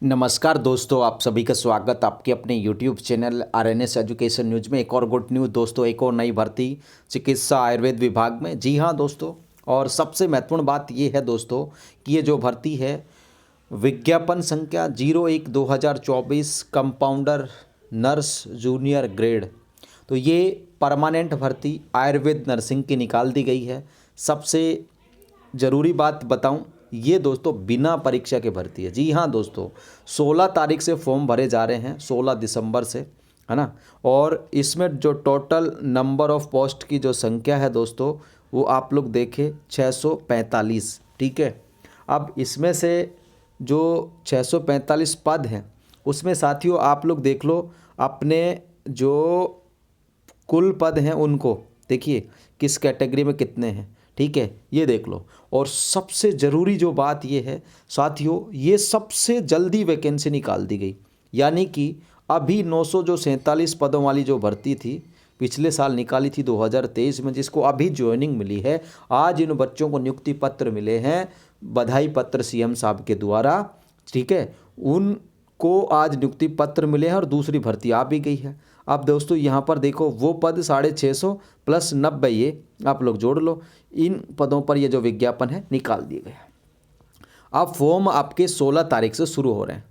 नमस्कार दोस्तों, आप सभी का स्वागत आपके अपने YouTube channel RNS education news में। एक और गुड न्यूज़ दोस्तों, एक और नई भर्ती चिकित्सा आयुर्वेद विभाग में। जी हाँ दोस्तों, और सबसे महत्वपूर्ण बात ये है दोस्तों कि ये जो भर्ती है विज्ञापन संख्या 01/2024 कंपाउंडर नर्स जूनियर ग्रेड, तो ये परमानेंट भर्ती आयुर्वेद नर्सिंग की निकाल दी गई है। सबसे ज़रूरी बात बताऊं, ये दोस्तों बिना परीक्षा के भर्ती है। जी हाँ दोस्तों, 16 तारीख से फॉर्म भरे जा रहे हैं, 16 दिसंबर से, है ना। और इसमें जो टोटल नंबर ऑफ पोस्ट की जो संख्या है दोस्तों, वो आप लोग देखें 645। ठीक है, अब इसमें से जो 645 पद हैं उसमें साथियों आप लोग देख लो अपने जो कुल पद हैं उनको देखिए किस कैटेगरी में कितने हैं। ठीक है, ये देख लो। और सबसे ज़रूरी जो बात ये है साथियों, ये सबसे जल्दी वैकेंसी निकाल दी गई, यानी कि अभी 947 पदों वाली जो भर्ती थी पिछले साल निकाली थी 2023 में, जिसको अभी ज्वाइनिंग मिली है। आज इन बच्चों को नियुक्ति पत्र मिले हैं, बधाई पत्र सीएम साहब के द्वारा। ठीक है, उनको आज नियुक्ति पत्र मिले हैं और दूसरी भर्ती आ भी गई है। अब दोस्तों यहाँ पर देखो, वो पद 650 प्लस 90 ये आप लोग जोड़ लो, इन पदों पर ये जो विज्ञापन है निकाल दिए गए। अब फॉर्म आपके 16 तारीख से शुरू हो रहे हैं।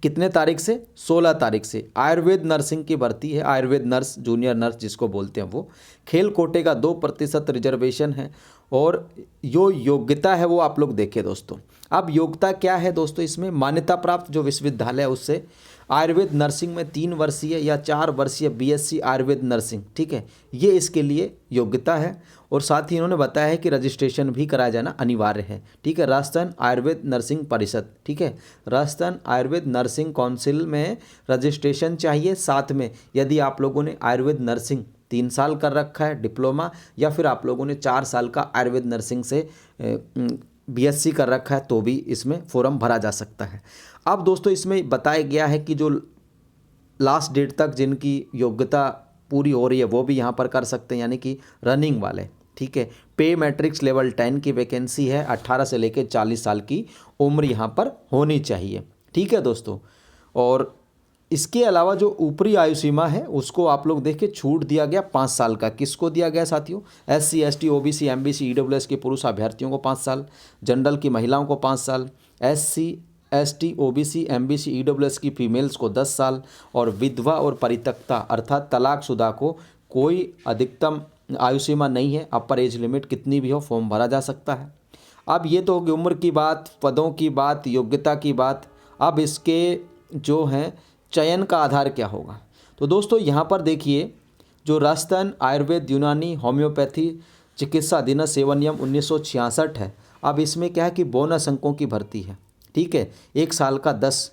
कितने तारीख से? 16 तारीख से। आयुर्वेद नर्सिंग की भर्ती है, आयुर्वेद नर्स जूनियर नर्स जिसको बोलते हैं वो। खेल कोटे का 2% रिजर्वेशन है और जो योग्यता है वो आप लोग देखें दोस्तों। अब योग्यता क्या है दोस्तों, इसमें मान्यता प्राप्त जो विश्वविद्यालय है उससे आयुर्वेद नर्सिंग में 3 वर्षीय या 4 वर्षीय बीएससी आयुर्वेद नर्सिंग, ठीक है, ये इसके लिए योग्यता है। और साथ ही इन्होंने बताया है कि रजिस्ट्रेशन भी कराया जाना अनिवार्य है। ठीक है, राजस्थान आयुर्वेद नर्सिंग परिषद, ठीक है, राजस्थान आयुर्वेद नर्सिंग काउंसिल में रजिस्ट्रेशन चाहिए। साथ में यदि आप लोगों ने आयुर्वेद नर्सिंग 3 साल कर रखा है डिप्लोमा, या फिर आप लोगों ने 4 साल का आयुर्वेद नर्सिंग से बीएससी कर रखा है, तो भी इसमें फॉर्म भरा जा सकता है। अब दोस्तों इसमें बताया गया है कि जो लास्ट डेट तक जिनकी योग्यता पूरी हो रही है वो भी यहाँ पर कर सकते हैं, यानी कि रनिंग वाले। ठीक है, पे मैट्रिक्स लेवल 10 की वैकेंसी है। 18 से लेकर 40 साल की उम्र यहाँ पर होनी चाहिए। ठीक है दोस्तों, और इसके अलावा जो ऊपरी आयु सीमा है उसको आप लोग देख के छूट दिया गया 5 साल का। किसको दिया गया साथियों? SC ST OBC MBC EWS के पुरुष अभ्यर्थियों को 5 साल, जनरल की महिलाओं को 5 साल, SC ST OBC MBC EWS की फीमेल्स को 10 साल, और विधवा और परित्यक्ता अर्थात तलाकशुदा को कोई अधिकतम आयु सीमा नहीं है। अपर एज लिमिट कितनी भी हो फॉर्म भरा जा सकता है। अब ये तो होगी उम्र की बात, पदों की बात, योग्यता की बात। अब इसके जो हैं चयन का आधार क्या होगा, तो दोस्तों यहाँ पर देखिए, जो राजस्थान आयुर्वेद यूनानी होम्योपैथी चिकित्सा अधिनियम सेवा नियम 1966 है। अब इसमें क्या है कि बोनस अंकों की भर्ती है। ठीक है, 1 साल का 10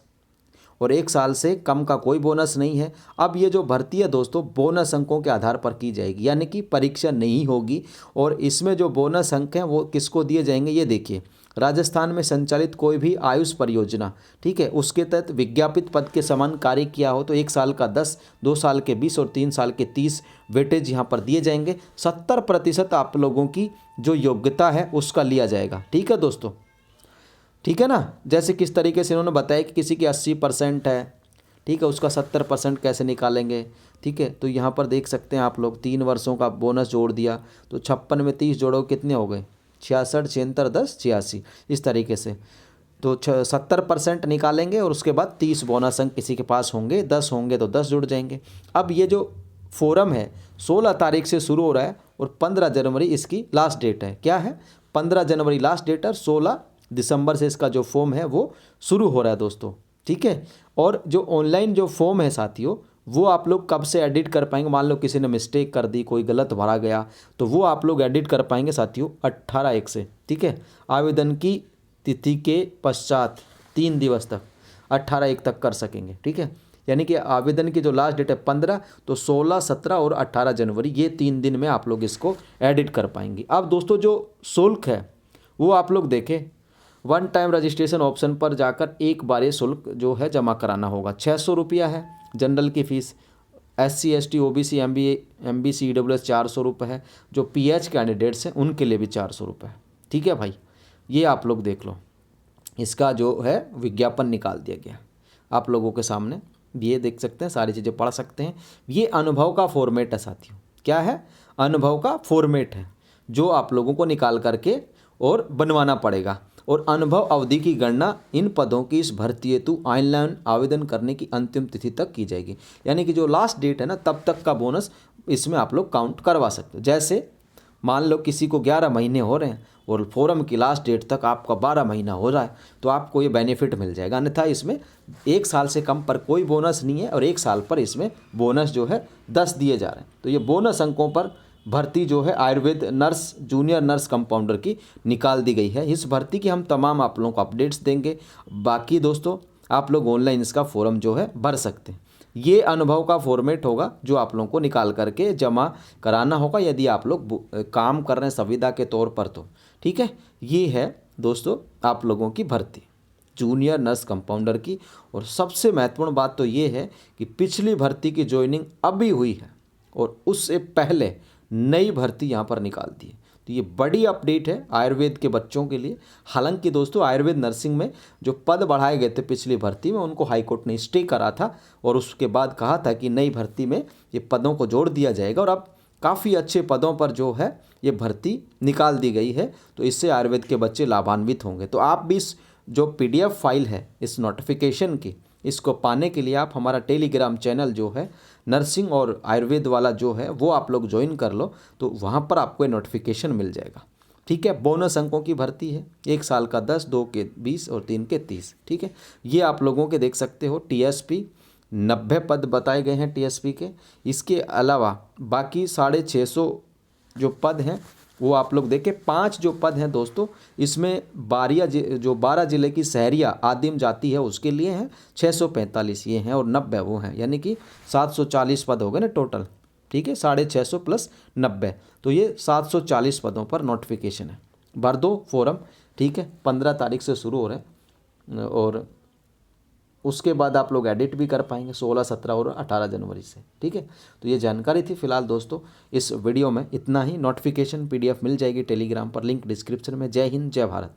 और 1 साल से कम का कोई बोनस नहीं है। अब ये जो भर्ती है दोस्तों बोनस अंकों के आधार पर की जाएगी, यानी कि परीक्षा नहीं होगी। और इसमें जो बोनस अंक हैं वो किसको दिए जाएंगे, ये देखिए, राजस्थान में संचालित कोई भी आयुष परियोजना, ठीक है, उसके तहत विज्ञापित पद के समान कार्य किया हो तो 1 साल का 10, 2 साल के 20 और 3 साल के 30 वेटेज यहाँ पर दिए जाएंगे। 70% आप लोगों की जो योग्यता है उसका लिया जाएगा। ठीक है दोस्तों, ठीक है ना। जैसे किस तरीके से इन्होंने बताया कि किसी की 80% है, ठीक है, उसका 70% कैसे निकालेंगे। ठीक है, तो यहाँ पर देख सकते हैं आप लोग 3 वर्षों का बोनस जोड़ दिया तो 56 में 30 जोड़ो कितने हो गए, 66, 76, 10, 86, इस तरीके से। तो 70% निकालेंगे और उसके बाद 30 बोनस अंक किसी के पास होंगे, 10 होंगे तो 10 जुड़ जाएंगे। अब ये जो फोरम है 16 तारीख से शुरू हो रहा है और 15 जनवरी इसकी लास्ट डेट है। क्या है? 15 जनवरी लास्ट डेट है, 16 दिसंबर से इसका जो फॉर्म है वो शुरू हो रहा है दोस्तों। ठीक है, और जो ऑनलाइन जो फॉर्म है साथियों वो आप लोग कब से एडिट कर पाएंगे? मान लो किसी ने मिस्टेक कर दी, कोई गलत भरा गया, तो वो आप लोग एडिट कर पाएंगे साथियों 18/1 से। ठीक है, आवेदन की तिथि के पश्चात 3 दिवस तक 18/1 तक कर सकेंगे। ठीक है, यानी कि आवेदन की जो लास्ट डेट है 15, तो 16, 17 और 18 जनवरी ये 3 दिन में आप लोग इसको एडिट कर पाएंगे। अब दोस्तों जो शुल्क है वो आप लोग देखें, 1 टाइम रजिस्ट्रेशन ऑप्शन पर जाकर एक बार ये शुल्क जो है जमा कराना होगा। 600 रुपया है जनरल की fees, SC ST OBC MBC EWS 400 रुपये है, जो PH कैंडिडेट्स हैं उनके लिए भी 400 रुपये है। ठीक है भाई, ये आप लोग देख लो, इसका जो है विज्ञापन निकाल दिया गया। आप लोगों के सामने ये देख सकते हैं, सारी चीज़ें पढ़ सकते हैं। ये अनुभव का फॉर्मेट है साथियों। क्या है? अनुभव का फॉर्मेट है जो आप लोगों को निकाल करके और बनवाना पड़ेगा। और अनुभव अवधि की गणना इन पदों की इस भर्ती हेतु ऑनलाइन आवेदन करने की अंतिम तिथि तक की जाएगी। यानी कि जो लास्ट डेट है ना, तब तक का बोनस इसमें आप लोग काउंट करवा सकते हो। जैसे मान लो किसी को 11 महीने हो रहे हैं और फॉरम की लास्ट डेट तक आपका 12 महीना हो रहा है, तो आपको ये बेनिफिट मिल जाएगा। अन्यथा इसमें 1 साल से कम पर कोई बोनस नहीं है और 1 साल पर इसमें बोनस जो है 10 दिए जा रहे हैं। तो ये बोनस अंकों पर भर्ती जो है Ayurveda nurse, junior nurse compounder की निकाल दी गई है। इस भर्ती की हम तमाम आप लोगों को अपडेट्स देंगे। बाकी दोस्तों आप लोग ऑनलाइन इसका फॉर्म जो है भर सकते हैं। ये अनुभव का फॉर्मेट होगा जो आप लोगों को निकाल करके जमा कराना होगा यदि आप लोग काम कर रहे हैं संविदा के तौर पर, तो ठीक है। ये है दोस्तों आप लोगों की भर्ती जूनियर नर्स कंपाउंडर की। और सबसे महत्वपूर्ण बात तो ये है कि पिछली भर्ती की ज्वाइनिंग अभी हुई है और उससे पहले नई भर्ती यहाँ पर निकाल दी है। तो ये बड़ी अपडेट है आयुर्वेद के बच्चों के लिए। हालांकि दोस्तों आयुर्वेद नर्सिंग में जो पद बढ़ाए गए थे पिछली भर्ती में, उनको हाईकोर्ट ने स्टे करा था और उसके बाद कहा था कि नई भर्ती में ये पदों को जोड़ दिया जाएगा और अब काफ़ी अच्छे पदों पर जो है ये भर्ती निकाल दी गई है। तो इससे आयुर्वेद के बच्चे लाभान्वित होंगे। तो आप भी इस जो PDF फाइल है इस नोटिफिकेशन की, इसको पाने के लिए आप हमारा टेलीग्राम चैनल जो है नर्सिंग और आयुर्वेद वाला जो है वो आप लोग ज्वाइन कर लो, तो वहाँ पर आपको ये नोटिफिकेशन मिल जाएगा। ठीक है। बोनस अंकों की भर्ती है, 1 साल का 10, 2 के 20 और 3 के 30। ठीक है। ये आप लोगों के देख सकते हो TSP 90 पद बताए गए हैं TSP के। इसके अलावा बाकी 650 जो पद हैं वो आप लोग देखें। 5 जो पद हैं दोस्तों, इसमें जो 12 जिले की शहरिया आदिम जाति है उसके लिए हैं, 645 ये हैं और 90 वो हैं, यानी कि 740 पद हो गए ना टोटल। ठीक है। 650 प्लस 90, तो ये 740 पदों पर नोटिफिकेशन है। भर दो फॉर्म। ठीक है। 15 तारीख से शुरू हो रहे हैं और उसके बाद आप लोग एडिट भी कर पाएंगे 16, 17 और 18 जनवरी से। ठीक है। तो ये जानकारी थी फिलहाल दोस्तों इस वीडियो में इतना ही। नोटिफिकेशन PDF मिल जाएगी टेलीग्राम पर, लिंक डिस्क्रिप्शन में। जय हिंद, जय भारत।